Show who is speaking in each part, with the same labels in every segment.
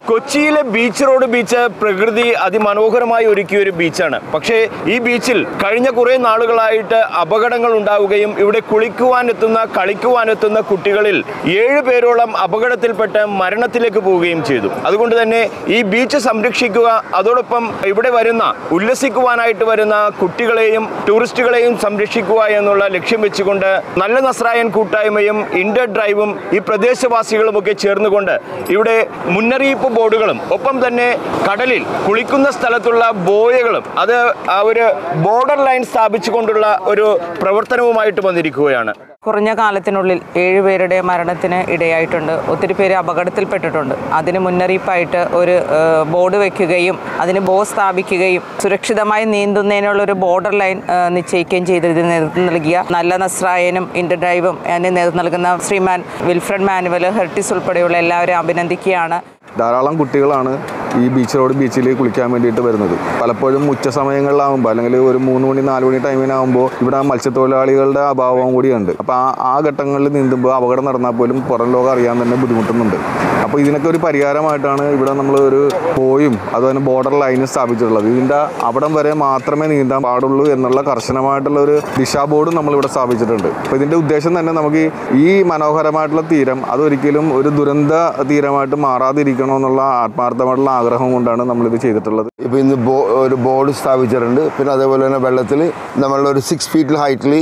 Speaker 1: കൊച്ചിയിലെ beach road beach പ്രകൃതി അതിമനോഹരമായി ഒരുക്കിയ ഒരു ബീച്ചാണ്. പക്ഷേ ഈ ബീച്ചിൽ കഴിഞ്ഞ കുറേ നാളുകളായിട്ട് അപകടങ്ങൾ ഉണ്ടാവുകയും ഇവിടെ കുളിക്കുവാനെത്തുന്ന കളിക്കുവാനെത്തുന്ന കുട്ടികളിൽ 7 പേരോളം അപകടത്തിൽപ്പെട്ട് മരണത്തിലേക്ക് പോവുകയും ചെയ്തു. അതുകൊണ്ട് തന്നെ ഈ ബീച്ച് സംരക്ഷിക്കുക, അതോടൊപ്പം ഇവിടെ വരുന്ന ഉല്ലസിക്കുവാനായിട്ട് വരുന്ന കുട്ടികളെയും ടൂറിസ്റ്റുകളെയും സംരക്ഷിക്കുക എന്നുള്ള ലക്ഷ്യം വെച്ചുകൊണ്ട് നല്ല നസ്രായൻ കൂട്ടായ്മയും ഇന്റർ ഡ്രൈവും ഈ പ്രദേശവാസികളുമൊക്കെ ചേർന്നുകൊണ്ട് ഇവിടെ മുന്നറിയിപ്പ് ബോർഡുകളും ഒപ്പം തന്നെ കടലിൽ കുളിക്കുന്ന സ്ഥലത്തുള്ള ബോയകളും അത് ഒരു ബോർഡർ ലൈൻ സ്ഥാപിച്ചുകൊണ്ടുള്ള ഒരു പ്രവർത്തനവുമായിട്ട് വന്നിരിക്കുകയാണ്.
Speaker 2: കുറഞ്ഞ കാലത്തിനുള്ളിൽ 7 പേരുടെ മരണത്തിന് ഇടയായിട്ടുണ്ട്. ഒത്തിരി പേര് അപകടത്തിൽപ്പെട്ടിട്ടുണ്ട്. അതിന് മുന്നറിയിപ്പായിട്ട് ഒരു ബോർഡ് വയ്ക്കുകയും അതിന് സ്ഥാപിക്കുകയും സുരക്ഷിതമായി നീന്തുന്നതിനുള്ളൊരു ബോർഡർ ലൈൻ നിശ്ചയിക്കുകയും ചെയ്തതിന് നേതൃത്വം നൽകിയ നല്ല നസ്രായനും ഇന്റർ ഡ്രൈവും അതിന് നേതൃത്വം നൽകുന്ന ശ്രീമാൻ വിൽഫ്രഡ് മാനുവൽ, ഹെർട്ടിസ് ഉൾപ്പെടെയുള്ള എല്ലാവരും അഭിനന്ദിക്കുകയാണ്.
Speaker 3: ധാരാളം കുട്ടികളാണ് ഈ ബീച്ച് റോഡ് ബീച്ചിൽ കുളിക്കാൻ വേണ്ടിയിട്ട് വരുന്നത്. പലപ്പോഴും ഉച്ച സമയങ്ങളിലാകുമ്പോൾ അല്ലെങ്കിൽ ഒരു 3 മണി 4 മണി ടൈമിനാകുമ്പോൾ ഇവിടെ മത്സ്യത്തൊഴിലാളികളുടെ അഭാവം കൂടിയുണ്ട്. അപ്പോൾ ആ ഘട്ടങ്ങളിൽ നീന്തുമ്പോൾ അപകടം നടന്നാൽ പോലും പുറം ലോകം അറിയാൻ തന്നെ ബുദ്ധിമുട്ടുന്നുണ്ട്. അപ്പോൾ ഇതിനൊക്കെ ഒരു പരിഹാരമായിട്ടാണ് ഇവിടെ നമ്മൾ ഒരു പോയും അതുപോലെ ബോർഡർ ലൈനും സ്ഥാപിച്ചിട്ടുള്ളത്. ഇതിൻ്റെ അവിടം വരെ മാത്രമേ നീന്താൻ പാടുള്ളൂ എന്നുള്ള കർശനമായിട്ടുള്ള ഒരു ദിശാ ബോർഡും നമ്മളിവിടെ സ്ഥാപിച്ചിട്ടുണ്ട്. അപ്പോൾ ഇതിൻ്റെ ഉദ്ദേശം തന്നെ നമുക്ക് ഈ മനോഹരമായിട്ടുള്ള തീരം അതൊരിക്കലും ഒരു ദുരന്ത തീരമായിട്ട് മാറാതിരിക്കണമെന്നുള്ള ആത്മാർത്ഥമായിട്ടുള്ള ആഗ്രഹം കൊണ്ടാണ് നമ്മളിത് ചെയ്തിട്ടുള്ളത്.
Speaker 4: ഇപ്പോൾ ഇന്ന് ഒരു ബോർഡ് സ്ഥാപിച്ചിട്ടുണ്ട്. പിന്നെ അതേപോലെ തന്നെ വെള്ളത്തിൽ നമ്മളൊരു 6 ഫീറ്റ് ഹൈറ്റിൽ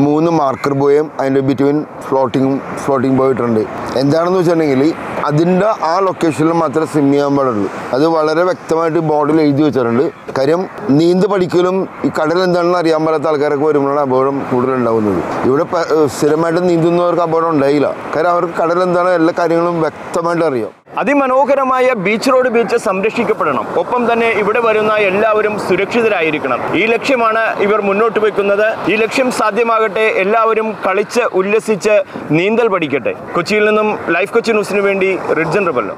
Speaker 4: 3 മാർക്കർ ബോയും അതിൻ്റെ ബിറ്റ്വീൻ ഫ്ലോട്ടിംഗ് പോയിട്ടുണ്ട്. എന്താണെന്ന് വെച്ചിട്ടുണ്ടെങ്കിൽ അതിൻ്റെ ആ ലൊക്കേഷനിൽ മാത്രമേ സ്വിം ചെയ്യാൻ പാടുള്ളൂ. അത് വളരെ വ്യക്തമായിട്ട് ബോർഡിൽ എഴുതി വെച്ചിട്ടുണ്ട്. കാര്യം നീന്ത് പഠിക്കലും ഈ കടൽ എന്താണെന്ന് അറിയാൻ പാടാത്ത ആൾക്കാരൊക്കെ വരുമ്പോഴാണ് അപകടം കൂടുതലുണ്ടാകുന്നത്. ഇവിടെ സ്ഥിരമായിട്ട് നീന്തുന്നവർക്ക് അപകടം ഉണ്ടായില്ല. കാര്യം അവർക്ക് കടൽ എന്താണ് എല്ലാ കാര്യങ്ങളും വ്യക്തമായിട്ട് അറിയാം.
Speaker 1: അതിമനോഹരമായ ബീച്ച് റോഡ് ബീച്ച് സംരക്ഷിക്കപ്പെടണം. ഒപ്പം തന്നെ ഇവിടെ വരുന്ന എല്ലാവരും സുരക്ഷിതരായിരിക്കണം. ഈ ലക്ഷ്യമാണ് ഇവർ മുന്നോട്ട് വയ്ക്കുന്നത്. ഈ ലക്ഷ്യം സാധ്യമാകട്ടെ. എല്ലാവരും കളിച്ച് ഉല്ലസിച്ച് നീന്തൽ പഠിക്കട്ടെ. കൊച്ചിയിൽ നിന്നും ലൈഫ് കൊച്ചി ന്യൂസിന് വേണ്ടി റിഡ്ജൻ റബല്ലോ.